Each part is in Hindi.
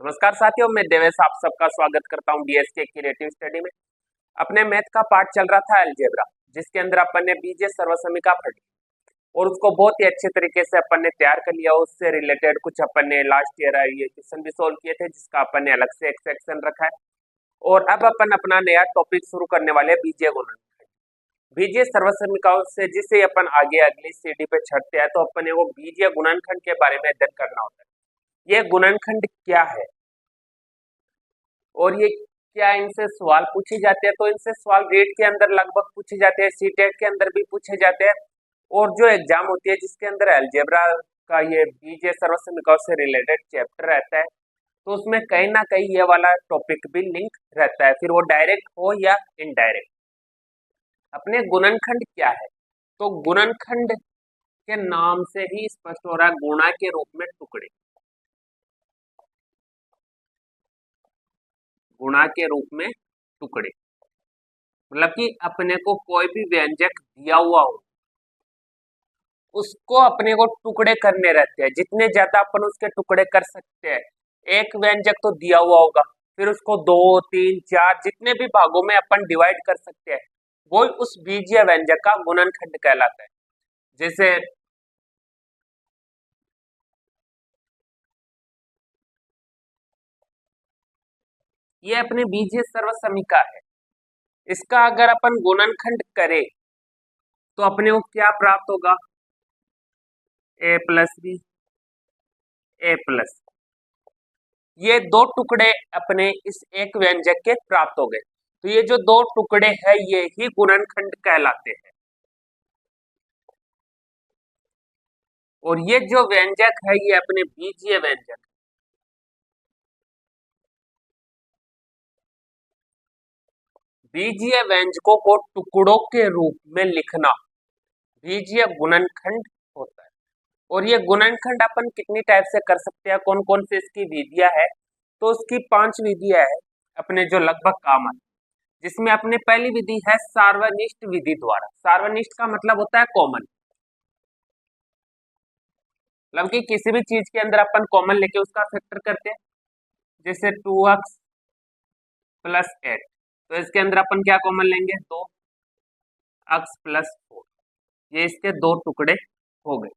नमस्कार साथियों, मैं देवेश आप सबका स्वागत करता हूं डीएसके क्रिएटिव स्टडी में। अपने मैथ का पार्ट चल रहा था अलजेब्रा, जिसके अंदर अपन ने बीजीय सर्वसमीका पढ़ी और उसको बहुत ही अच्छे तरीके से अपन ने तैयार कर लिया। उससे रिलेटेड कुछ अपन ने लास्ट ईयर ये क्वेश्चन भी सोल्व किए थे, जिसका अपन ने अलग से एक सेक्शन रखा है। और अब अपन अपना नया टॉपिक शुरू करने वाले हैं, बीजीय गुणनखंड। बीजीय सर्वसमीकाओं से जिसे अपन आगे अगली सीढ़ी पे चढ़ते हैं, तो अपन को बीजीय गुणनखंड के बारे में अध्ययन करना होता है। ये गुणनखंड क्या है और ये क्या इनसे सवाल पूछे जाते हैं। तो इनसे सवाल रेट के अंदर लगभग पूछे जाते हैं, सीटेट के अंदर भी पूछे जाते हैं। और जो एग्जाम होती है जिसके अंदर अलजेब्रा का ये बीजीय सर्वसमीकाओं से रिलेटेड चैप्टर रहता है, तो उसमें कहीं ना कहीं ये वाला टॉपिक भी लिंक रहता है, फिर वो डायरेक्ट हो या इनडायरेक्ट। अपने गुणनखंड क्या है, तो गुणनखंड के नाम से ही स्पष्ट हो रहा है, गुणा के रूप में टुकड़े। गुणा के रूप में टुकड़े मतलब कि अपने को कोई भी व्यंजक दिया हुआ हो, उसको अपने को टुकड़े करने रहते हैं। जितने ज्यादा अपन उसके टुकड़े कर सकते हैं, एक व्यंजक तो दिया हुआ होगा, फिर उसको 2, 3, 4 जितने भी भागों में अपन डिवाइड कर सकते हैं, वो उस बीजीय व्यंजक का गुणनखंड कहलाता है। जैसे ये अपनी बीजीय सर्वसमीका है, इसका अगर अपन गुणनखंड करें तो अपने को क्या प्राप्त होगा, a plus B a plus. ये दो टुकड़े अपने इस एक व्यंजक के प्राप्त हो गए, तो ये जो दो टुकड़े हैं ये ही गुणनखंड कहलाते हैं। और ये जो व्यंजक है ये अपने बीजीय व्यंजक। बीजीय व्यंजकों को टुकड़ों के रूप में लिखना बीजीय गुणनखंड होता है। और ये गुणनखंड अपन कितनी टाइप से कर सकते हैं, कौन कौन से इसकी विधियां है, तो उसकी 5 विधियां है अपने जो लगभग काम आती, जिसमें अपने पहली विधि है सार्वनिष्ठ विधि द्वारा। सार्वनिष्ठ का मतलब होता है कॉमन, मतलब कि किसी भी चीज के अंदर अपन कॉमन लेके उसका फैक्टर करते हैं। जैसे 2x प्लस 8, तो इसके अंदर अपन क्या कॉमन लेंगे, 2x प्लस 4। ये इसके दो टुकड़े हो गए।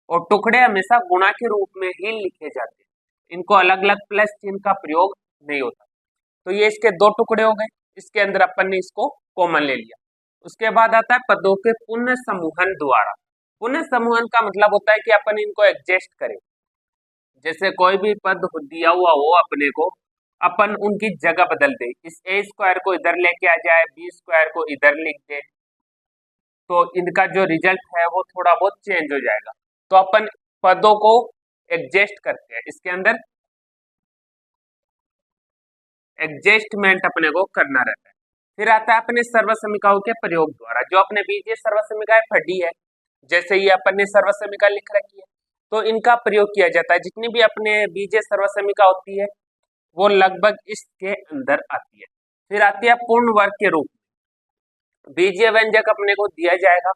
और टुकड़े हमेशा गुणा के रूप में ही लिखे जाते हैं, इनको अलग अलग प्लस चिन्ह का प्रयोग नहीं होता। तो ये इसके दो टुकड़े हो गए, इसके अंदर अपन ने इसको कॉमन ले लिया। उसके बाद आता है पदों के पुनः समूहन द्वारा। पुनः समूहन का मतलब होता है कि अपन इनको एडजस्ट करें। जैसे कोई भी पद दिया हुआ हो अपने को, अपन उनकी जगह बदल दे, इस a स्क्वायर को इधर लेके आ जाए, b स्क्वायर को इधर लिख दे, तो इनका जो रिजल्ट है वो थोड़ा बहुत चेंज हो जाएगा। तो अपन पदों को एडजस्ट करते हैं, इसके अंदर एडजस्टमेंट अपने को करना रहता है। फिर आता है अपने सर्वसमीकाओं के प्रयोग द्वारा, जो अपने बीजीय सर्वसमीकाएं पढ़ी है, जैसे ये अपन ने सर्वसमीका लिख रखी है, तो इनका प्रयोग किया जाता है। जितनी भी अपने बीजीय सर्वसमीका होती है वो लगभग इसके अंदर आती है। फिर आती है पूर्ण वर्ग के रूप में। बीजीय व्यंजक अपने को दिया जाएगा,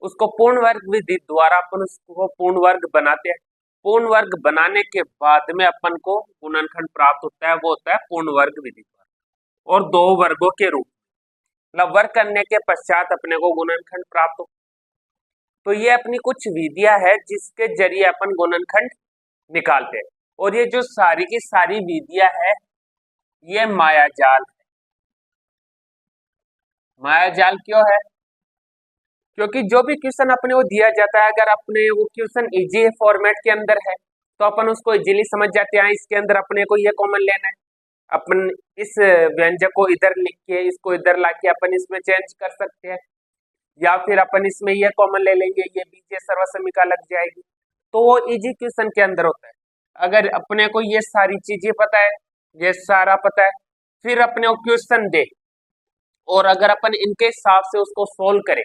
उसको पूर्ण वर्ग विधि द्वारा अपन उसको पूर्ण वर्ग बनाते हैं। पूर्ण वर्ग बनाने के बाद में अपन को गुणनखंड प्राप्त होता है, वो होता है पूर्ण वर्ग विधि द्वारा। और दो वर्गों के रूप मतलब वर्ग करने के पश्चात अपने को गुणनखंड प्राप्त हो। तो ये अपनी कुछ विधियां है जिसके जरिए अपन गुणनखंड निकालते हैं। और ये जो सारी की सारी विधियां है ये मायाजाल है। मायाजाल क्यों है, क्योंकि जो भी क्वेश्चन अपने को दिया जाता है, अगर अपने वो क्वेश्चन इजी फॉर्मेट के अंदर है तो अपन उसको इजीली समझ जाते हैं। इसके अंदर अपने को ये कॉमन लेना है, अपन इस व्यंजक को इधर लिख के इसको इधर लाके अपन इसमें चेंज कर सकते हैं, या फिर अपन इसमें ये कॉमन ले लेंगे, ये बीजीय सर्वसमीका लग जाएगी। तो वो इजी क्वेश्चन के अंदर होता है। अगर अपने को ये सारी चीजें पता है, ये सारा पता है, फिर अपने को क्वेश्चन दे और अगर अपन इनके हिसाब से उसको सोल्व करें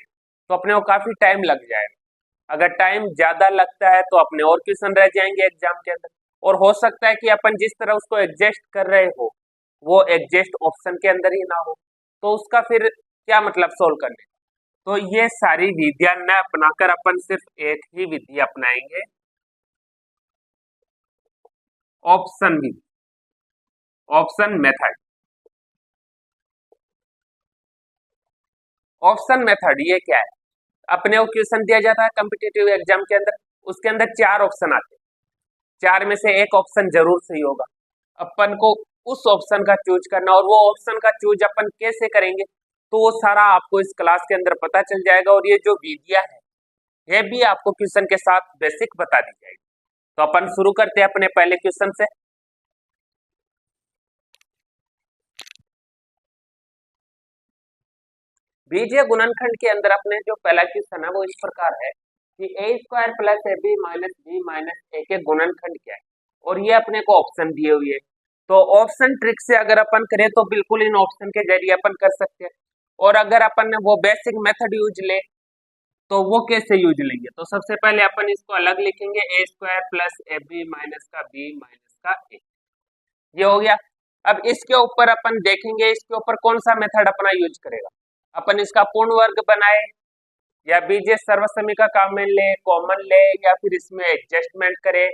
तो अपने को काफी टाइम लग जाएगा। अगर टाइम ज्यादा लगता है तो अपने और क्वेश्चन रह जाएंगे एग्जाम के अंदर, और हो सकता है कि अपन जिस तरह उसको एडजस्ट कर रहे हो वो एडजस्ट ऑप्शन के अंदर ही ना हो, तो उसका फिर क्या मतलब सोल्व करने। तो ये सारी विधियां न अपनाकर अपन सिर्फ एक ही विधि अपनाएंगे, ऑप्शन विधि। Option method. ऑप्शन मेथड ये क्या है? अपने को क्वेश्चन दिया जाता है कॉम्पिटिटिव एग्जाम के अंदर, उसके अंदर 4 ऑप्शन आते हैं, 4 में से एक ऑप्शन जरूर सही होगा। अपन को उस ऑप्शन का चूज करना, और वो ऑप्शन का चूज अपन कैसे करेंगे तो वो सारा आपको इस क्लास के अंदर पता चल जाएगा। और ये जो विधियां है ये भी आपको क्वेश्चन के साथ बेसिक बता दी जाएगी। तो अपन शुरू करते हैं अपने पहले क्वेश्चन से। बीजीय गुणनखंड के अंदर अपने जो पहला क्वेश्चन है वो इस प्रकार है कि a square plus a b minus b minus a के गुणनखंड क्या है, और ये अपने को ऑप्शन दिए हुए है। तो ऑप्शन ट्रिक से अगर अपन करें तो बिल्कुल इन ऑप्शन के जरिए अपन कर सकते हैं, और अगर अपन वो बेसिक मेथड यूज ले तो वो कैसे यूज लेंगे? तो सबसे पहले अपन इसको अलग लिखेंगे, a square plus a b minus का बी माइनस का ए, ये हो गया। अब इसके ऊपर अपन देखेंगे इसके ऊपर कौन सा मेथड अपना यूज करेगा। अपन इसका पूर्ण वर्ग बनाए या बीजीय सर्वसमीका कॉमन ले या फिर इसमें एडजस्टमेंट करे,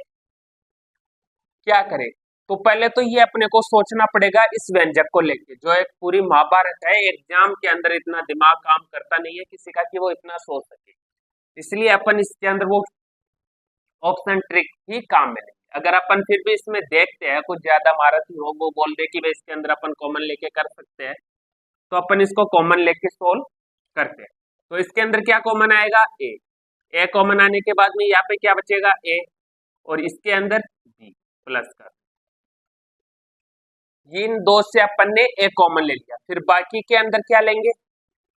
क्या करे? तो पहले तो ये अपने को सोचना पड़ेगा इस व्यंजक को लेके, जो एक पूरी महाभारत है। एग्जाम के अंदर इतना दिमाग काम करता नहीं है किसी का कि वो इतना सोच सके, इसलिए अपन इसके अंदर वो ऑप्शन ट्रिक ही काम में लेंगे। अगर अपन फिर भी इसमें देखते हैं कुछ ज्यादा महारथी हो, वो बोल दे कि भाई इसके अंदर अपन कॉमन लेके कर सकते हैं, तो अपन इसको कॉमन लेके सोल्व करते हैं। तो इसके अंदर क्या कॉमन आएगा? ए कॉमन आने के बाद में यहाँ पे क्या बचेगा? ए, और इसके अंदर बी प्लस का, इन दो से अपन ने ए कॉमन ले लिया। फिर बाकी के अंदर क्या लेंगे?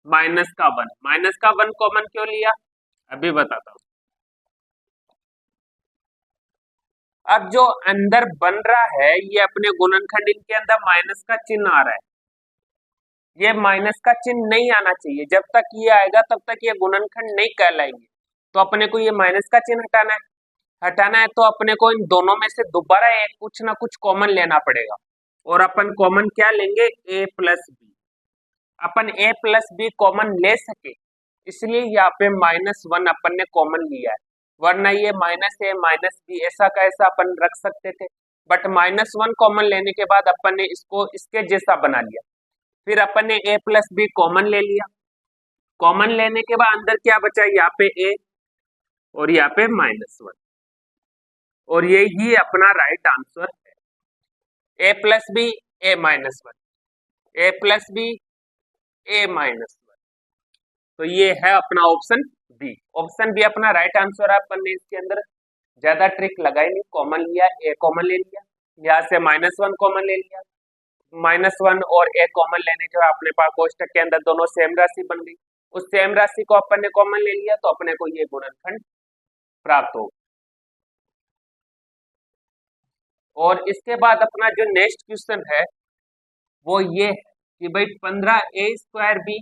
माइनस का वन। माइनस का वन कॉमन क्यों लिया अभी बताता हूं। अब जो अंदर बन रहा है ये अपने गुणनखंड, इनके अंदर माइनस का चिन्ह आ रहा है, ये माइनस का चिन्ह नहीं आना चाहिए। जब तक ये आएगा तब तक ये गुणनखंड नहीं कहलाएंगे। तो अपने को ये माइनस का चिन्ह हटाना है तो अपने को इन दोनों में से दोबारा एक कुछ ना कुछ कॉमन लेना पड़ेगा, और अपन कॉमन क्या लेंगे? ए प्लस बी। अपन ए प्लस बी कॉमन ले सके इसलिए यहाँ पे माइनस वन अपन ने कॉमन लिया है, वरना ये माइनस ए माइनस बी ऐसा का ऐसा अपन रख सकते थे। बट माइनस वन कॉमन लेने के बाद अपन ने इसको इसके जैसा बना लिया। फिर अपन ने ए प्लस बी कॉमन ले लिया, कॉमन लेने के बाद अंदर क्या बचा? यहाँ पे ए और यहाँ पे माइनस वन, और ये ही अपना राइट आंसर है। ए प्लस बी ए माइनस वन, ए प्लस बी ए माइनस वन, तो ये है अपना ऑप्शन बी। ऑप्शन बी अपना राइट आंसर है। अपन ने इसके अंदर ज्यादा ट्रिक लगाई नहीं, कॉमन लिया, ए कॉमन ले लिया, यहाँ से माइनस वन कॉमन ले लिया, माइनस वन और ए कॉमन लेने के बाद अपने पास कोष्टक के अंदर दोनों सेम राशि बन गई, उस सेम राशि को अपन ने कॉमन ले लिया, तो अपने को ये गुणनखंड प्राप्त हो। और इसके बाद अपना जो नेक्स्ट क्वेश्चन है वो ये है कि भाई 15 ए स्क्वायर बी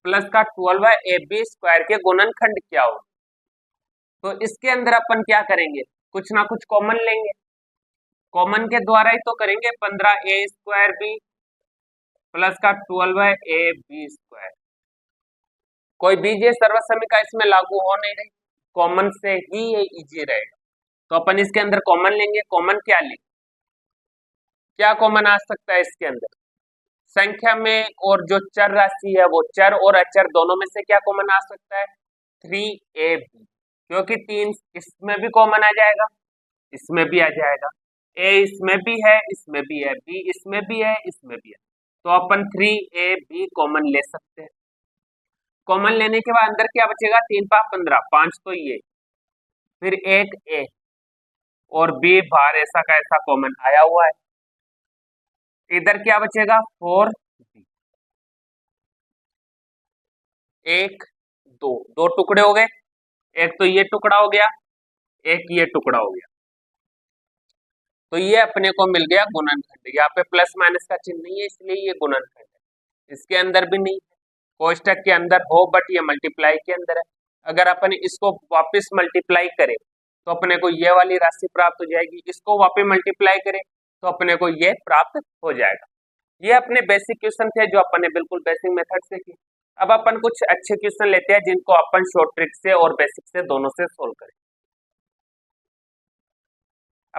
प्लस का 12 ए बी स्क्वायर के गुणनखंड क्या हो। तो इसके अंदर अपन क्या करेंगे? कुछ ना कुछ कॉमन लेंगे, कॉमन के द्वारा ही तो करेंगे। 15 ए स्क्वायर बी प्लस का 12 ए बी स्क्वायर, कोई बीजीय सर्वसमीका इसमें लागू हो नहीं रही, कॉमन से ही ये इजी रहेगा। तो अपन इसके अंदर कॉमन लेंगे। कॉमन क्या लेंगे? क्या कॉमन आ सकता है इसके अंदर? संख्या में और जो चर राशि है वो चर और अचर दोनों में से क्या कॉमन आ सकता है? 3ab, क्योंकि 3 इसमें भी कॉमन आ जाएगा, इसमें भी आ जाएगा, a इसमें भी है, इसमें भी है, b इसमें भी है, इसमें भी है, तो अपन 3ab कॉमन ले सकते हैं। कॉमन लेने के बाद अंदर क्या बचेगा? 3 5 15, 5 तो ये, फिर एक a और b बाहर ऐसा का ऐसा कॉमन आया हुआ है, इधर क्या बचेगा? 4b, 1 2, 2 टुकड़े हो गए, एक तो ये टुकड़ा हो गया, एक ये टुकड़ा हो गया, तो ये अपने को मिल गया गुणनखंड। यहाँ पे प्लस माइनस का चिन्ह नहीं है इसलिए ये गुणनखंड है। इसके अंदर भी नहीं है, कोष्टक के अंदर हो बट ये मल्टीप्लाई के अंदर है। अगर अपन इसको वापस मल्टीप्लाई करें तो अपने को ये वाली राशि प्राप्त हो जाएगी, इसको वापस मल्टीप्लाई करें तो अपने को ये प्राप्त हो जाएगा। ये अपने बेसिक क्वेश्चन थे जो अपन ने बिल्कुल बेसिक मेथड से किए। अब अपन कुछ अच्छे क्वेश्चन लेते हैं जिनको अपन शॉर्ट ट्रिक से और बेसिक से दोनों से सोल्व करें।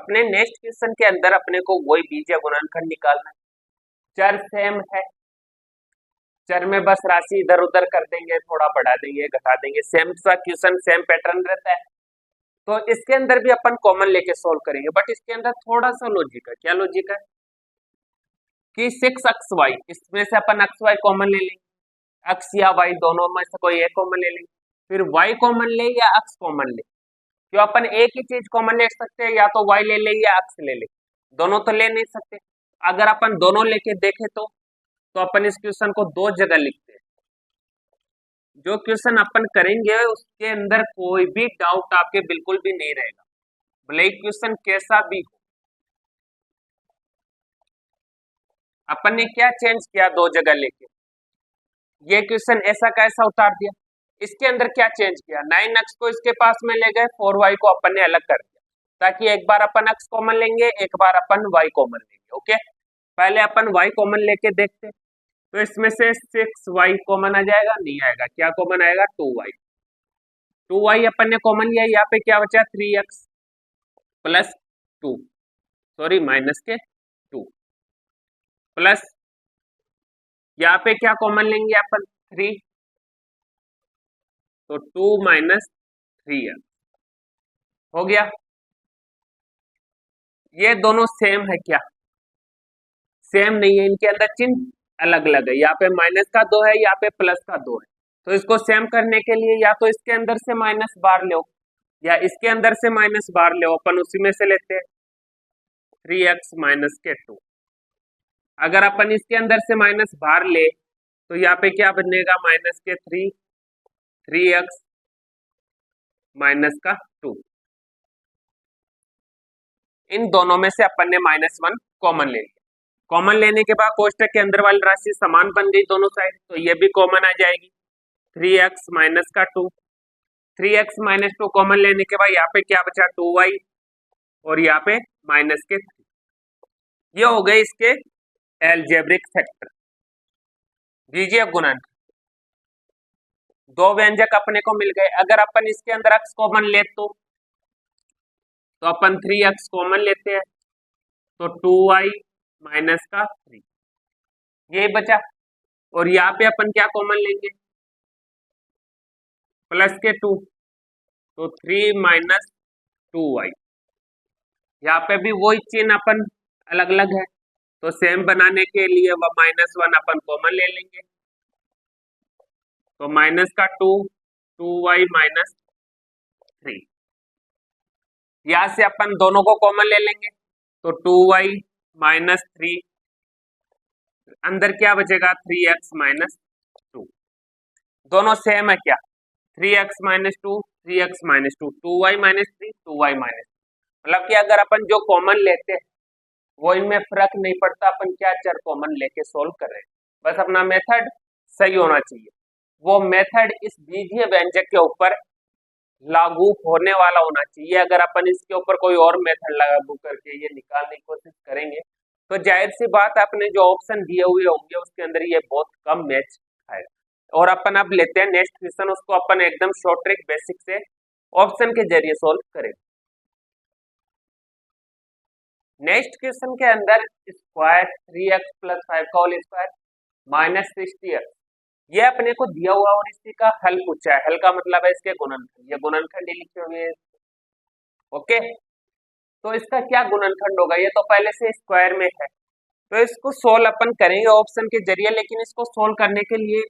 अपने नेक्स्ट क्वेश्चन के अंदर अपने को वही बीजीय गुणनखंड निकालना है। चर सेम है, चर में बस राशि इधर उधर कर देंगे, थोड़ा बढ़ा देंगे घटा देंगे, सेम सा क्वेश्चन सेम पैटर्न रहता है। तो इसके अंदर भी अपन कॉमन लेके सोल्व करेंगे, बट इसके अंदर थोड़ा सा लॉजिक है। क्या लॉजिक है कि 6xy, इसमें से अपन xy कॉमन ले लेंगे, x या y दोनों में से कोई एक कॉमन ले लेंगे, फिर y कॉमन ले या x कॉमन ले। क्यों अपन एक ही चीज कॉमन ले सकते हैं, या तो y ले ले या x ले ले, दोनों तो ले नहीं सकते। अगर अपन दोनों लेके देखें तो अपन इस क्वेश्चन को दो जगह लिखते हैं। जो क्वेश्चन अपन करेंगे उसके अंदर कोई भी डाउट आपके बिल्कुल भी नहीं रहेगा, भले ही क्वेश्चन कैसा भी हो। अपन ने क्या चेंज किया दो जगह लेके, ये क्वेश्चन ऐसा कैसा उतार दिया, इसके अंदर क्या चेंज किया, 9x को इसके पास में ले गए, 4y को अपन ने अलग कर दिया, ताकि एक बार अपन x कॉमन लेंगे, एक बार अपन y कॉमन लेंगे। ओके, पहले अपन y कॉमन लेके देखते, तो इसमें से 6y कॉमन आ जाएगा, नहीं आएगा, क्या कॉमन आएगा 2y। 2y अपन ने कॉमन लिया, यहाँ पे क्या बचा 3x प्लस 2, सॉरी माइनस के 2 प्लस, यहाँ पे क्या कॉमन लेंगे अपन 3, तो 2 माइनस 3x हो गया। ये दोनों सेम है क्या, सेम नहीं है, इनके अंदर चिन्ह अलग अलग है, यहाँ पे माइनस का 2 है, यहाँ पे प्लस का 2 है। तो इसको सेम करने के लिए या तो इसके अंदर से माइनस बाहर लो या इसके अंदर से माइनस बाहर लो, अपन उसी में से लेते हैं 3x माइनस के 2। अगर अपन इसके अंदर से माइनस बाहर ले तो यहाँ पे क्या बनेगा माइनस के 3, 3x माइनस का 2। इन दोनों में से अपन ने -1 कॉमन ले लिया। कॉमन लेने के बाद कोष्टक के अंदर वाली राशि समान बन गई दोनों साइड, तो ये भी कॉमन आ जाएगी 3x माइनस का 2। 3x माइनस 2 कॉमन लेने के बाद यहाँ पे क्या बचा 2y और यहाँ पे माइनस के 3। ये हो गए इसके एल्जेब्रिक फैक्टर, बीजीय गुणनखंड। दो व्यंजक अपने को मिल गए। अगर अपन इसके अंदर x कॉमन ले तो अपन 3x कॉमन लेते हैं, तो 2y माइनस का 3 ये बचा। और यहाँ पे अपन क्या कॉमन लेंगे प्लस के 2, तो 3 माइनस 2y। यहाँ पे भी वही चिन्ह अपन अलग अलग है, तो सेम बनाने के लिए वह -1 अपन कॉमन ले लेंगे, तो माइनस का 2, 2y माइनस 3। यहाँ से अपन दोनों को कॉमन ले लेंगे, तो 2y माइनस 3, अंदर क्या बचेगा 3x माइनस 2। दोनों सेम है क्या, 3x minus 2, 3x minus 2, 2y minus 3, 2y minus, मतलब कि अगर अपन जो कॉमन लेते हैं वो इनमें फर्क नहीं पड़ता अपन क्या चर कॉमन लेके सोल्व कर रहे हैं, बस अपना मेथड सही होना चाहिए। वो मेथड इस बीजीय व्यंजक के ऊपर लागू होने वाला होना चाहिए। अगर अपन इसके ऊपर कोई और मेथड लागू करके ये निकालने की कोशिश करेंगे तो जाहिर सी बात है अपने जो ऑप्शन दिए हुए होंगे उसके अंदर ये बहुत कम मैच आएगा। और अपन अब लेते हैं नेक्स्ट क्वेश्चन, उसको अपन एकदम शॉर्ट ट्रिक बेसिक से ऑप्शन के जरिए सोल्व करेंगे। नेक्स्ट क्वेश्चन के अंदर स्क्वायर 3x प्लस 5 का होल स्क्वायर माइनस 60x, ये अपने को दिया हुआ और इसी का हल पूछा है। हल का मतलब है इसके गुणनखंड, ये गुणनखंड लिखे हुए हैं। ओके, तो इसका क्या गुणनखंड होगा, ये तो पहले से स्क्वायर में है, तो इसको सोल्व अपन करेंगे ऑप्शन के जरिए। लेकिन इसको सोल्व करने के लिए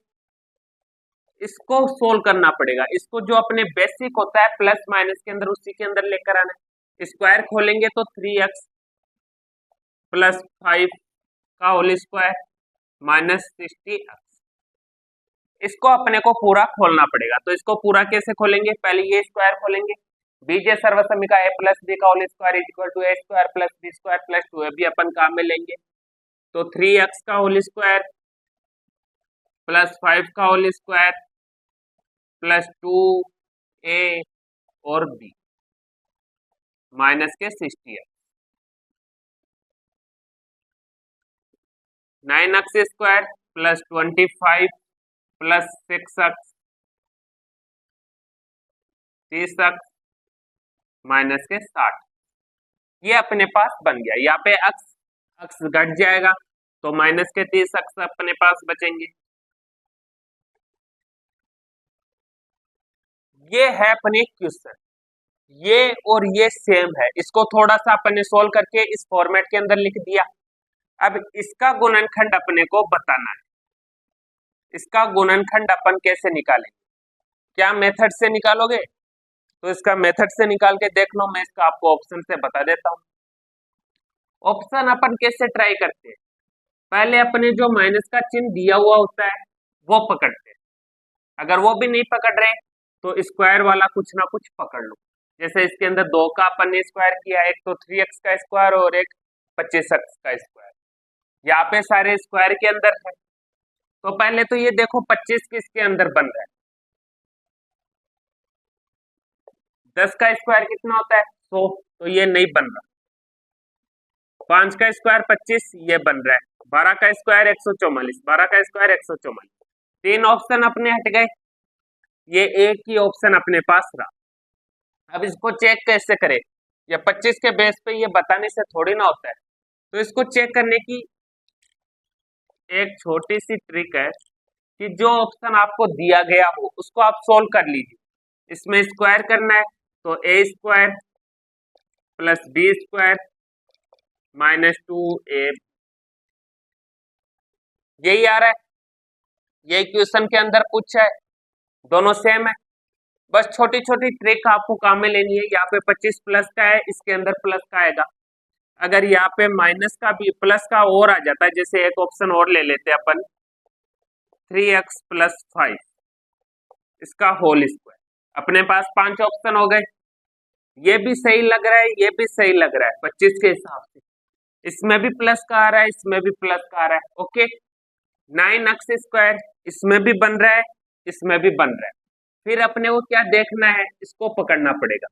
इसको सोल्व करना पड़ेगा, इसको जो अपने बेसिक होता है प्लस माइनस के अंदर उसी के अंदर लेकर आना है। स्क्वायर खोलेंगे तो 3x प्लस 5 का होल स्क्वायर माइनस 60x, इसको अपने को पूरा खोलना पड़ेगा। तो इसको पूरा कैसे खोलेंगे, पहले ये स्क्वायर खोलेंगे, बीजीय सर्वसमीका a प्लस b का whole square is equal to a square plus b square plus 2 भी अपन काम में लेंगे। तो 3x का होल स्क्वायर प्लस 5 का होल स्क्वायर प्लस 2a और b माइनस के 60x, 9x square plus 25 plus 6x 30x minus के 60। ये अपने पास बन गया। यहाँ पे अक्स अक्स घट जाएगा तो माइनस के 30 अक्स अपने पास बचेंगे। ये है अपने क्वेश्चन, ये और ये सेम है। इसको थोड़ा सा अपन ने सोल्व करके इस फॉर्मेट के अंदर लिख दिया। अब इसका गुणनखंड अपने को बताना है। इसका गुणनखंड अपन कैसे निकालेंगे? क्या मेथड से निकालोगे? तो इसका मेथड से निकाल के देख लो। मैं इसका आपको ऑप्शन से बता देता हूँ। ऑप्शन अपन कैसे ट्राई करते हैं? पहले अपने जो माइनस का चिन्ह दिया हुआ होता है वो पकड़ते हैं। अगर वो भी नहीं पकड़ रहे तो स्क्वायर वाला कुछ ना कुछ पकड़ लो। जैसे इसके अंदर 2 का अपन ने स्क्वायर किया, एक तो 3x का स्क्वायर और एक 25x का स्क्वायर। यहाँ पे सारे स्क्वायर के अंदर है। तो पहले तो ये देखो 25 किसके अंदर बन रहा है? 10 का स्क्वायर कितना होता है? 100। तो ये नहीं बन रहा। 5 का स्क्वायर 25, ये बन रहा है। 12 का स्क्वायर 144, 12 का स्क्वायर 144। 3 ऑप्शन अपने हट गए, ये एक ही ऑप्शन अपने पास रहा। अब इसको चेक कैसे करें? ये 25 के बेस पे ये बताने से थोड़ी ना होता है। तो इसको चेक करने की एक छोटी सी ट्रिक है कि जो ऑप्शन आपको दिया गया हो उसको आप सोल्व कर लीजिए। इसमें स्क्वायर करना है तो a square plus b square minus 2a, यही आ रहा है। यही क्वेश्चन के अंदर पूछा है, दोनों सेम है। बस छोटी छोटी ट्रिक आपको काम में लेनी है। यहाँ पे 25 प्लस का है, इसके अंदर प्लस का आएगा। अगर यहाँ पे माइनस का भी प्लस का और आ जाता है, जैसे एक ऑप्शन और ले लेते हैं अपन 3x प्लस 5, इसका होल स्क्वायर। अपने पास 5 ऑप्शन हो गए। ये भी सही लग रहा है, ये भी सही लग रहा है 25 के हिसाब से। इसमें भी प्लस का आ रहा है, इसमें भी प्लस का आ रहा है। ओके, 9x स्क्वायर इसमें भी बन रहा है, इसमें भी बन रहा है। फिर अपने को क्या देखना है? इसको पकड़ना पड़ेगा।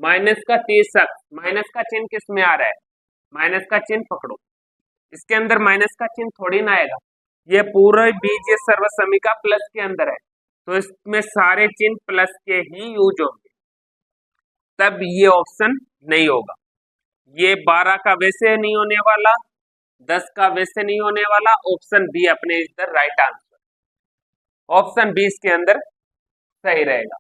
माइनस का 30x, माइनस का चिन्ह किस में आ रहा है? माइनस का चिन्ह पकड़ो। इसके अंदर माइनस का चिन्ह थोड़ी ना आएगा। ये पूरा बीजीय सर्वसमीका प्लस के अंदर है, तो इसमें सारे चिन्ह प्लस के ही यूज होंगे, तब ये ऑप्शन नहीं होगा। ये 12 का वैसे नहीं होने वाला, 10 का वैसे नहीं होने वाला। ऑप्शन बी अपने इधर राइट आंसर। ऑप्शन बी इसके अंदर सही रहेगा।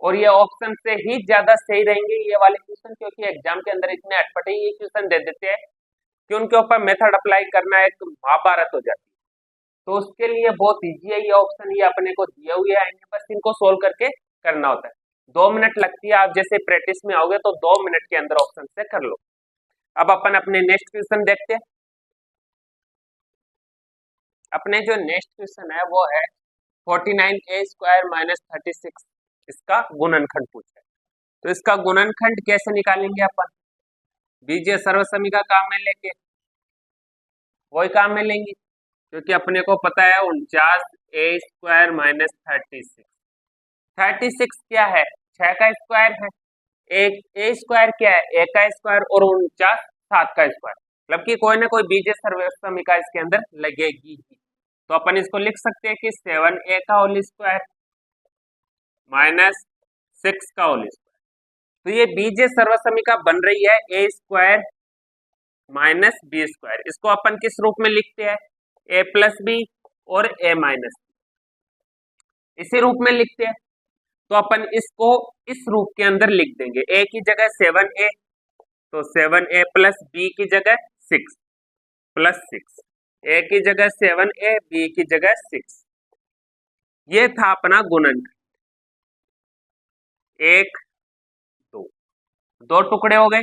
और ये ऑप्शन से ही ज्यादा सही रहेंगे ये वाले क्वेश्चन, क्योंकि एग्जाम के अंदर इतने अटपटे ये क्वेश्चन दे देते हैं कि उनके ऊपर मेथड अप्लाई करना एक महाभारत हो जाती है। तो उसके लिए बहुत इजी है ये ऑप्शन, ये अपने को दिए हुए आएंगे, बस इनको सोल्व करके करना होता है। 2 मिनट लगती है। आप जैसे प्रैक्टिस में आओगे तो 2 मिनट के अंदर ऑप्शन से कर लो। अब अपन अपने नेक्स्ट क्वेश्चन देखते हैं। अपने जो नेक्स्ट क्वेश्चन है वो है 49a स्क्वायर माइनस 36, इसका गुणनखंड पूछा है। तो इसका गुणनखंड कैसे निकालेंगे अपन? बीजीय सर्वसमीका काम में लेके वही काम में लेंगे, क्योंकि अपने को पता है 49a स्क्वायर माइनस 36। 36 क्या है? 6 का स्क्वायर है। एक ए स्क्वायर क्या है? ए का स्क्वायर, और 49 7 का स्क्वायर। मतलब कि कोई ना कोई बीजीय सर्वसमीका इसके अंदर लगेगी ही। तो अपन इसको लिख सकते हैं कि 7a का होल स्क्वायर माइनस 6 का होल स्क्वायर। तो ये बीजीय सर्वसमीका बन रही है ए स्क्वायर माइनस बी स्क्वायर। इसको अपन किस रूप में लिखते हैं? ए प्लस बी और ए माइनस बी, इसी रूप में लिखते हैं। तो अपन इसको इस रूप के अंदर लिख देंगे। ए की जगह 7a, तो 7a प्लस बी की जगह 6 प्लस 6, ए की जगह 7a, बी की जगह 6। ये था अपना गुणनखंड। 1 2 2 टुकड़े हो गए,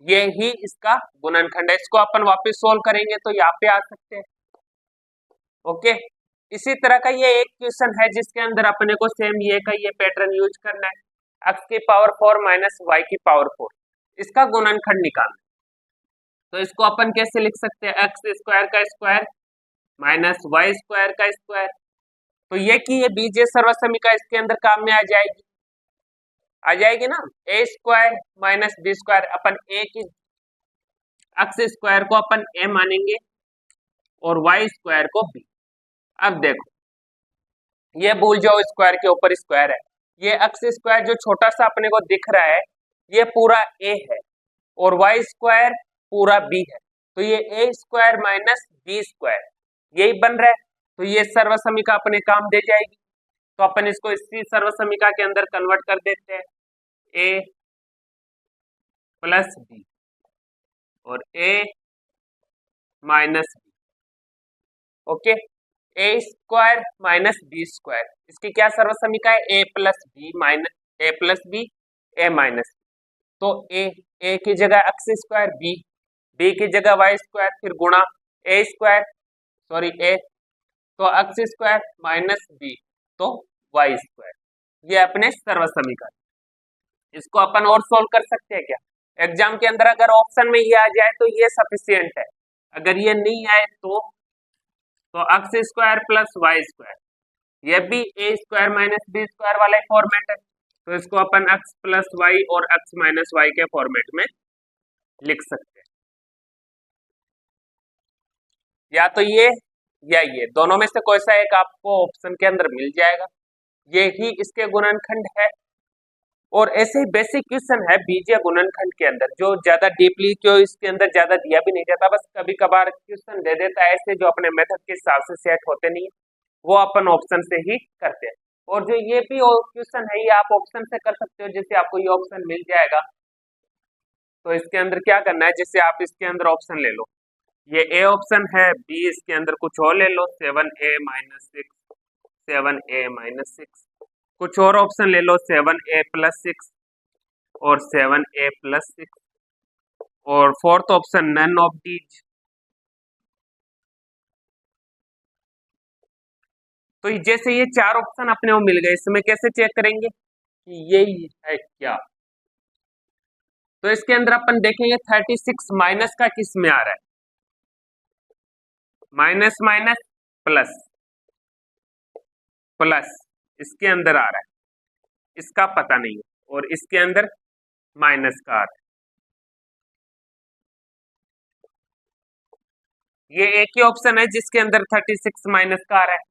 ये ही इसका गुणनखंड है। इसको अपन वापस सोल्व करेंगे तो यहाँ पे आ सकते हैं। ओके, इसी तरह का ये एक क्वेश्चन है जिसके अंदर अपने को सेम ये का ये पैटर्न यूज करना है। x की पावर 4 माइनस y की पावर 4, इसका गुणनखंड निकालना है। तो इसको अपन कैसे लिख सकते हैं? एक्स स्क्वायर का स्क्वायर माइनस वाई स्क्वायर का स्क्वायर। तो ये की ये बीजीय सर्वसमीका इसके अंदर काम में आ जाएगी ना। ए स्क्वायर माइनस बी स्क्वायर, अपन ए की एक्स स्क्वायर को अपन ए मानेंगे और वाई स्क्वायर को बी। अब देखो, ये भूल जाओ स्क्वायर के ऊपर स्क्वायर है। ये एक्स स्क्वायर जो छोटा सा अपने को दिख रहा है ये पूरा ए है, और वाई स्क्वायर पूरा बी है, तो ये ए स्क्वायर माइनस बी स्क्वायर यही बन रहा है। तो ये सर्वसमीका अपने काम दे जाएगी, तो अपन इसको इसी सर्वसमीका के अंदर कन्वर्ट कर देते हैं, ए प्लस बी और ए माइनस बी। ओके, ए स्क्वायर माइनस बी स्क्वायर, इसकी क्या सर्वसमीका है, ए प्लस बी माइनस ए प्लस बी ए माइनस। तो ए की जगह एक्स स्क्वायर, बी की जगह वाई स्क्वायर, फिर गुणा ए स्क्वायर सॉरी ए, तो एक्स स्क्वायर माइनस बी तो वाई स्क्वायर, ये अपने सर्वसमीकरण। इसको अपन और सोल्व कर सकते हैं क्या, एग्जाम के अंदर अगर ऑप्शन में ये आ जाए तो ये सफिशियंट है, अगर ये नहीं आए तो X square plus Y square, ये भी A square minus B square वाला फॉर्मेट है, तो इसको अपन एक्स प्लस वाई और एक्स माइनस वाई के फॉर्मेट में लिख सकते हैं, या तो ये या ये दोनों में से कोई सा एक आपको ऑप्शन के अंदर मिल जाएगा, ये ही इसके गुणनखंड है। और ऐसे ही बेसिक क्वेश्चन है बीजीय गुणनखंड के अंदर, जो ज्यादा डीपली जो इसके अंदर ज्यादा दिया भी नहीं जाता, बस कभी कभार क्वेश्चन दे देता है ऐसे जो अपने मेथड के हिसाब से सेट होते नहीं, वो अपन ऑप्शन से ही करते हैं। और जो ये भी क्वेश्चन है ये आप ऑप्शन से कर सकते हो, जैसे आपको ये ऑप्शन मिल जाएगा तो इसके अंदर क्या करना है, जैसे आप इसके अंदर ऑप्शन ले लो, ये ए ऑप्शन है, बी इसके अंदर कुछ और ले लो 7a माइनस 6, 7a माइनस 6, कुछ और ऑप्शन ले लो 7a प्लस 6 और 7a प्लस 6, और fourth option none of these. तो जैसे ये चार ऑप्शन अपने को मिल गए, इसमें कैसे चेक करेंगे कि यही है क्या, तो इसके अंदर अपन देखेंगे 36 माइनस का किस में आ रहा है, माइनस माइनस प्लस प्लस इसके अंदर आ रहा है, इसका पता नहीं है, और इसके अंदर माइनस का आ रहा है, ये एक ही ऑप्शन है जिसके अंदर 36 माइनस का आ रहा है।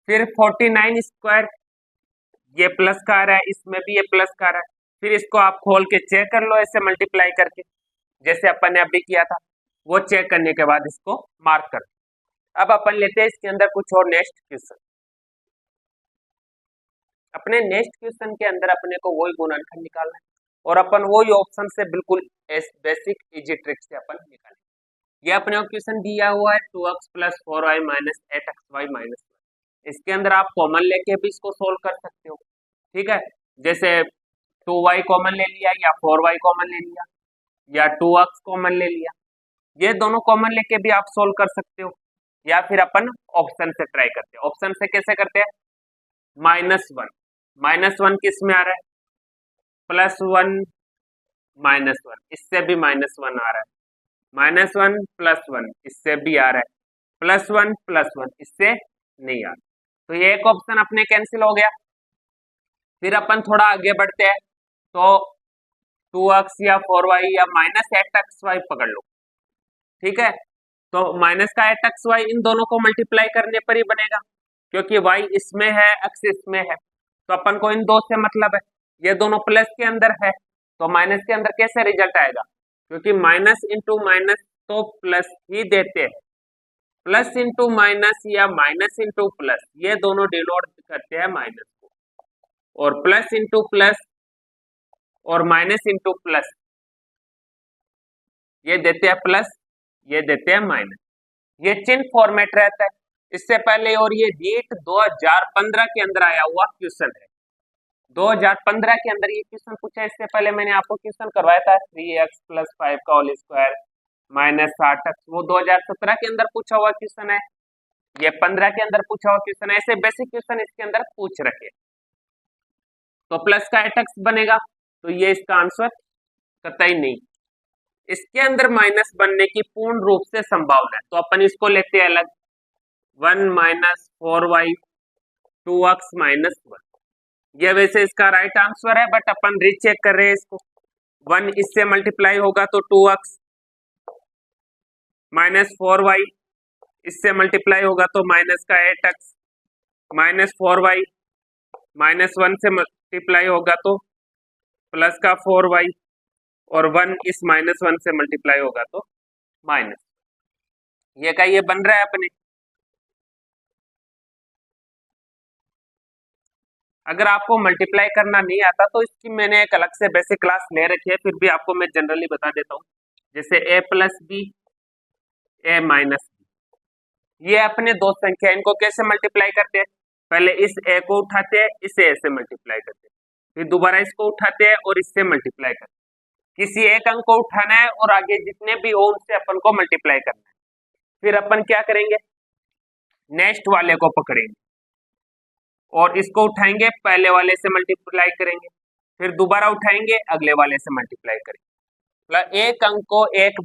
फिर 49 स्क्वायर ये प्लस का आ रहा है, इसमें भी ये प्लस का आ रहा है, फिर इसको आप खोल के चेक कर लो ऐसे मल्टीप्लाई करके, जैसे अपन ने अभी किया था, वो चेक करने के बाद इसको मार्क कर। अब अपन लेते हैं इसके अंदर कुछ और नेक्स्ट क्वेश्चन। अपने नेक्स्ट क्वेश्चन के अंदर अपने को वही गुणनखंड निकालना है, और अपन वही ऑप्शन से बिल्कुल बेसिक इजी ट्रिक से अपन निकालेंगे। ये अपने को क्वेश्चन दिया हुआ है 2x plus 4y minus 8xy minus, इसके अंदर आप कॉमन लेके भी इसको सोल्व कर सकते हो, ठीक है, जैसे 2y कॉमन ले लिया या 4y कॉमन ले लिया या 2x कॉमन ले लिया, ये दोनों कॉमन लेके भी आप सोल्व कर सकते हो, या फिर अपन ऑप्शन से ट्राई करते हैं। ऑप्शन से कैसे करते हैं, -1 किस में आ रहा है, +1 -1, इससे भी -1 आ रहा है, -1 +1 इससे भी आ रहा है, +1 +1 इससे नहीं आ रहा, तो ये एक ऑप्शन अपने कैंसिल हो गया। फिर अपन थोड़ा आगे बढ़ते हैं, तो 2x या 4y या -8xy पकड़ लो, ठीक है, तो माइनस का 8xy इन दोनों को मल्टीप्लाई करने पर ही बनेगा, क्योंकि y इसमें है x इसमें है, तो अपन को इन दो से मतलब है, ये दोनों प्लस के अंदर है, तो माइनस के अंदर कैसे रिजल्ट आएगा, क्योंकि माइनस इंटू माइनस तो प्लस ही देते हैं, प्लस इंटू माइनस या माइनस इंटू प्लस ये दोनों डिनोट करते हैं माइनस को, और प्लस इंटू प्लस और माइनस इंटू प्लस ये देते हैं प्लस, ये देते हैं माइनस, ये चिन्ह फॉर्मेट रहता है। इससे पहले और ये नीट 2015 के अंदर आया हुआ क्वेश्चन है, 2015 के अंदर ये क्वेश्चन पूछा, इससे पहले मैंने आपको क्वेश्चन करवाया था 3x + 5 का होल स्क्वायर -8x, वो 2017 के अंदर पूछा हुआ क्वेश्चन है, ये 15 के अंदर पूछा हुआ क्वेश्चन है, ऐसे बेसिक क्वेश्चन इसके अंदर पूछ रखे, तो प्लस का 8x बनेगा, तो ये इसका आंसर कतई नहीं, इसके अंदर माइनस बनने की पूर्ण रूप से संभावना है, तो अपन इसको लेते हैं अलग, 1 - 4y 2x - 1, ये वैसे इसका राइट आंसर है, बट अपन रीचेक कर रहे हैं इसको, 1 इससे मल्टीप्लाई होगा तो 2x, -4y इससे मल्टीप्लाई होगा तो माइनस का 8x, -4y -1 से मल्टीप्लाई होगा तो प्लस का 4y, और 1 इस -1 से मल्टीप्लाई होगा तो माइनस, ये का ये बन रहा है अपने। अगर आपको मल्टीप्लाई करना नहीं आता तो इसकी मैंने एक अलग से बेसिक क्लास ले रखी है, फिर भी आपको मैं जनरली बता देता हूँ। जैसे a plus B, a minus B, ये अपने दो संख्या, इनको कैसे मल्टीप्लाई करते हैं? पहले इस a को उठाते हैं, इसे a से मल्टीप्लाई करते हैं, फिर दोबारा इसको उठाते हैं और इससे मल्टीप्लाई करते हैं। किसी एक अंक को उठाना है और आगे जितने भी हो उनसे अपन को मल्टीप्लाई करना है। फिर अपन क्या करेंगे? नेक्स्ट वाले को पकड़ेंगे और इसको उठाएंगे, पहले वाले से मल्टीप्लाई करेंगे, फिर दोबारा उठाएंगे, अगले वाले से मल्टीप्लाई करेंगे। मतलब एक अंक को एक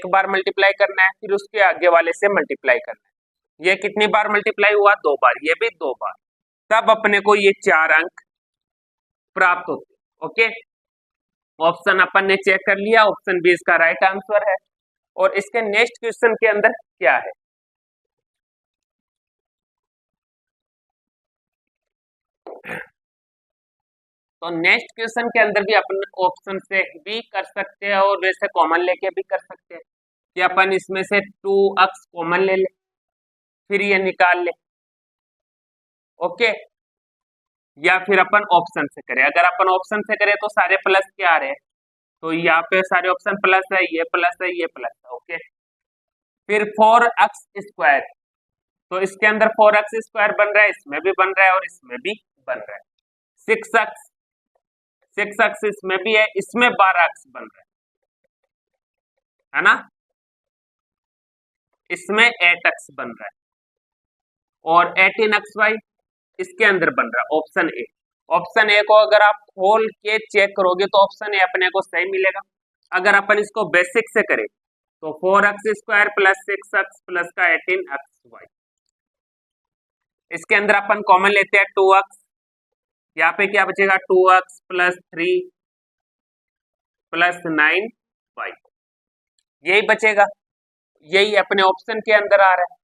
बार मल्टीप्लाई करना है, फिर उसके आगे वाले से मल्टीप्लाई करना है। ये कितनी बार मल्टीप्लाई हुआ? 2 बार, ये भी 2 बार। तब अपने को ये 4 अंक प्राप्त होते। ओके, ऑप्शन अपन ने चेक कर लिया, ऑप्शन बी इसका राइट आंसर है। और इसके नेक्स्ट क्वेश्चन के अंदर क्या है? तो नेक्स्ट क्वेश्चन के अंदर भी अपन ऑप्शन से भी कर सकते हैं और वैसे कॉमन लेके भी कर सकते हैं कि अपन इसमें से 2x कॉमन ले ले, फिर ये निकाल ले। ओके, या फिर अपन ऑप्शन से करें। अगर अपन ऑप्शन से करें तो सारे प्लस के आ रहे हैं, तो यहाँ पे सारे ऑप्शन प्लस है, ये प्लस है, ये प्लस है। ओके, फिर 4x स्क्वायर, तो इसके अंदर 4x स्क्वायर बन रहा है, इसमें भी बन रहा है और इसमें भी बन रहा है। 6x इसमें भी है, इसमें 12x बन रहा है ना, इसमें 8x बन रहा है और 18xy इसके अंदर बन रहा है। ऑप्शन ए, ऑप्शन ए को अगर आप खोल के चेक करोगे तो ऑप्शन ए अपने को सही मिलेगा। अगर अपन इसको बेसिक से करें तो 4x square plus 6x plus का 18xy, इसके अंदर अपन कॉमन लेते हैं 2x, यहाँ पे क्या बचेगा? 2x प्लस 3 प्लस 9y, यही बचेगा, यही अपने ऑप्शन के अंदर आ रहा है।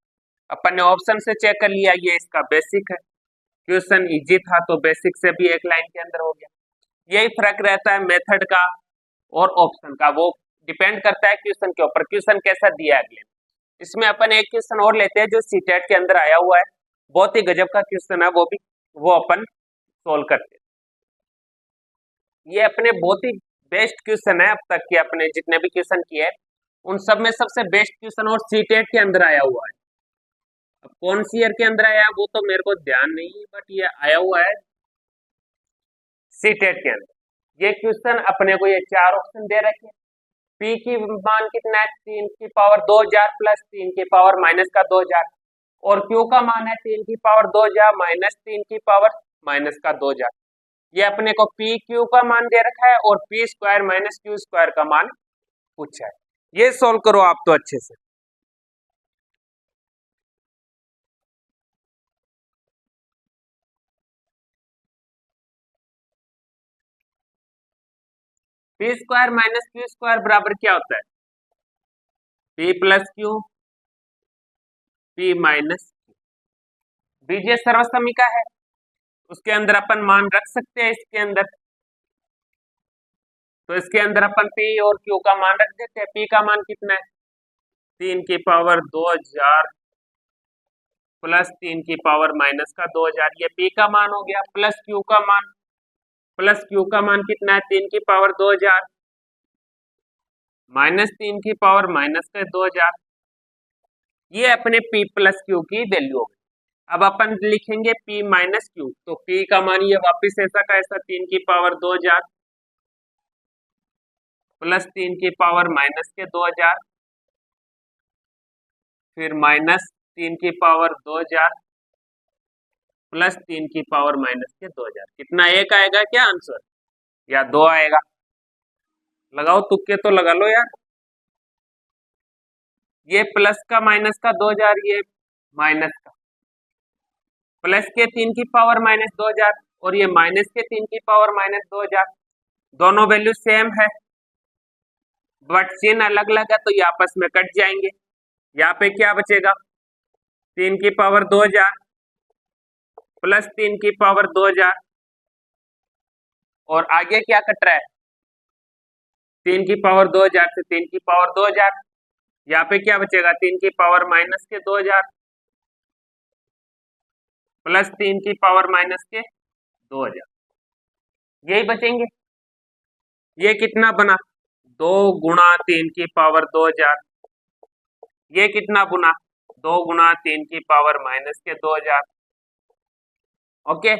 अपन ने ऑप्शन से चेक कर लिया, ये इसका बेसिक है। क्वेश्चन इजी था तो बेसिक से भी एक लाइन के अंदर हो गया। यही फर्क रहता है मेथड का और ऑप्शन का, वो डिपेंड करता है क्वेश्चन के ऊपर, क्वेश्चन कैसा दिया है अगले। इसमें अपन एक क्वेश्चन और लेते हैं जो सीटेट के अंदर आया हुआ है, बहुत ही गजब का क्वेश्चन है, वो अपन सोल्व करते हैं। ये अपने बहुत ही बेस्ट क्वेश्चन है अब तक के अपने जितने भी क्वेश्चन किए हैं उन सब में सबसे बेस्ट क्वेश्चन और सीटेट के अंदर आया हुआ है। अब कौन सी ईयर के अंदर आया वो तो मेरे को ध्यान नहीं है, बट ये आया हुआ है सीटेट के अंदर। ये क्वेश्चन अपने को ये 4 ऑप्शन दे रखे हैं। पी की मान कितना है? 3 की पावर 2000 प्लस 3 की पावर माइनस का 2000, और क्यू का मान है 3 की पावर 2000 माइनस 3 की पावर माइनस का 2000। ये अपने को पी क्यू का मान दे रखा है और P square minus Q square का मान पूछा है। ये सोल्व करो आप तो अच्छे से। P square minus Q square बराबर क्या होता है? P plus Q, P minus Q. बीजीय सर्वसमीका है, उसके अंदर अपन मान रख सकते हैं इसके अंदर, तो इसके अंदर अपन पी और क्यू का मान रख देते हैं। पी का मान कितना है? 3 की पावर 2000 प्लस 3 की पावर माइनस का 2000, ये पी का मान हो गया। प्लस क्यू का मान कितना है? 3 की पावर 2000 माइनस 3 की पावर माइनस का 2000, ये अपने पी प्लस क्यू की वैल्यू हो गई। अब अपन लिखेंगे पी माइनस क्यू, तो पी का मान ये वापिस ऐसा का ऐसा 3 की पावर 2000 प्लस 3 की पावर माइनस के 2000, फिर माइनस 3 की पावर 2000 प्लस 3 की पावर माइनस के 2000। कितना? 1 आएगा क्या आंसर, या 2 आएगा? लगाओ तुक्के तो लगा लो यार। ये प्लस का माइनस का 2000, ये माइनस का, प्लस के 3 की पावर माइनस 2000 और ये माइनस के 3 की पावर माइनस 2000, दोनों वैल्यू सेम है बट चिन्ह अलग अलग है तो ये आपस में कट जाएंगे। यहाँ पे क्या बचेगा? 3 की पावर 2000 प्लस 3 की पावर 2000 और आगे क्या कट रहा है? 3 की पावर 2000 से 3 की पावर 2000, यहाँ पे क्या बचेगा 3 की पावर माइनस के 2000 प्लस 3 की पावर माइनस के 2000, यही बचेंगे। ये कितना बना 2 गुणा 3 की पावर 2000, ये कितना गुना 2 गुणा 3 की पावर माइनस के 2000। ओके,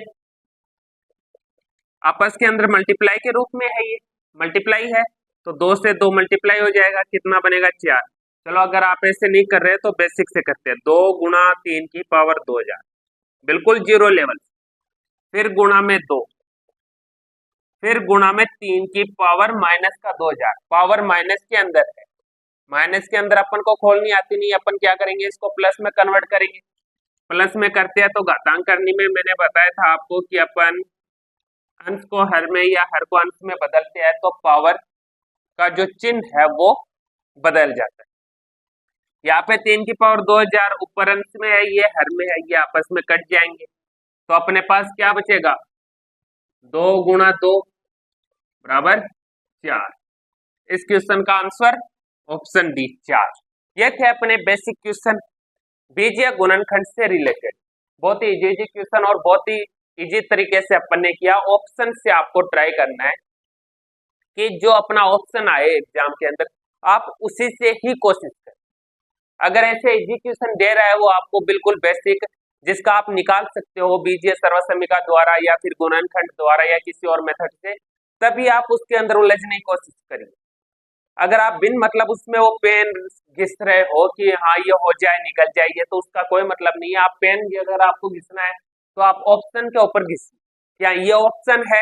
आपस के अंदर मल्टीप्लाई के रूप में है, ये मल्टीप्लाई है तो 2 से 2 मल्टीप्लाई हो जाएगा, कितना बनेगा 4। चलो अगर आप ऐसे नहीं कर रहे तो बेसिक से करते हैं, 2 गुणा 3 की पावर 2000 बिल्कुल जीरो लेवल, फिर गुणा में 2, फिर गुणा में 3 की पावर माइनस का 2000, पावर माइनस के अंदर है, माइनस के अंदर अपन को खोलनी आती नहीं, अपन क्या करेंगे इसको प्लस में कन्वर्ट करेंगे। प्लस में करते हैं तो घातांक करने में मैंने बताया था आपको कि अपन अंश को हर में या हर को अंश में बदलते हैं तो पावर का जो चिन्ह है वो बदल जाता है। यहाँ पे 3 की पावर 2000 ऊपर अंश में है, ये हर में है, ये आपस में कट जाएंगे तो अपने पास क्या बचेगा 2 गुणा 2 बराबर 4। इस क्वेश्चन का आंसर ऑप्शन डी 4। ये थे अपने बेसिक क्वेश्चन बीजीय गुणनखंड से रिलेटेड, बहुत ही इजी क्वेश्चन और बहुत ही इजी तरीके से अपन ने किया। ऑप्शन से आपको ट्राई करना है कि जो अपना ऑप्शन आए एग्जाम के अंदर आप उसी से ही कोशिश करें। अगर ऐसे इजी क्वेश्चन दे रहा है वो आपको बिल्कुल बेसिक जिसका आप निकाल सकते हो बीजीय सर्वसमीका द्वारा या फिर गुणनखंड द्वारा या किसी और मेथड से, तभी आप उसके अंदर उलझने की कोशिश करिए। अगर आप बिन मतलब उसमें वो पेन घिस रहे हो कि हाँ ये हो जाए निकल जाए, तो उसका कोई मतलब नहीं है। आप पेन अगर आपको घिसना है तो आप ऑप्शन के ऊपर घिसिए, क्या ये ऑप्शन है,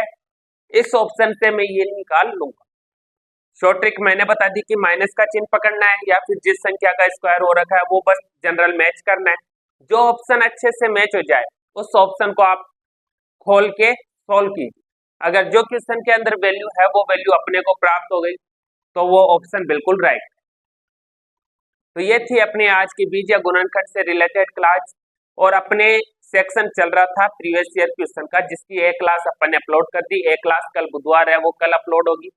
इस ऑप्शन से मैं ये निकाल लूंगा। शॉर्ट ट्रिक मैंने बता दी कि माइनस का चिन्ह पकड़ना है या फिर जिस संख्या का स्क्वायर हो रखा है वो बस जनरल मैच करना है, जो ऑप्शन अच्छे से मैच हो जाए उस ऑप्शन को आप खोल के सोल्व कीजिए। अगर जो क्वेश्चन के अंदर वैल्यू है वो वैल्यू अपने को प्राप्त हो गई तो वो ऑप्शन बिल्कुल राइट है। तो ये थी अपने आज की बीजीय गुणनखंड से रिलेटेड क्लास, और अपने सेक्शन चल रहा था प्रीवियस ईयर क्वेश्चन का, जिसकी एक क्लास अपन ने अपलोड कर दी। एक क्लास कल बुधवार है वो कल अपलोड होगी।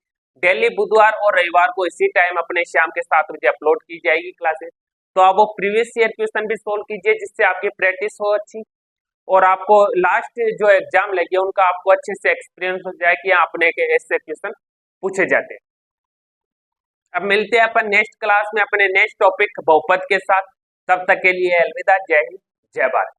डेली बुधवार और रविवार को इसी टाइम अपने शाम के 7 बजे अपलोड की जाएगी क्लासेस। तो आप वो प्रीवियस ईयर क्वेश्चन भी सोल्व कीजिए जिससे आपकी प्रैक्टिस हो अच्छी, और आपको लास्ट जो एग्जाम लगे उनका आपको अच्छे से एक्सपीरियंस हो जाए कि अपने के ऐसे क्वेश्चन पूछे जाते हैं। अब मिलते हैं अपन नेक्स्ट क्लास में अपने नेक्स्ट टॉपिक बहुपद के साथ। तब तक के लिए अलविदा, जय हिंद, जय भारत।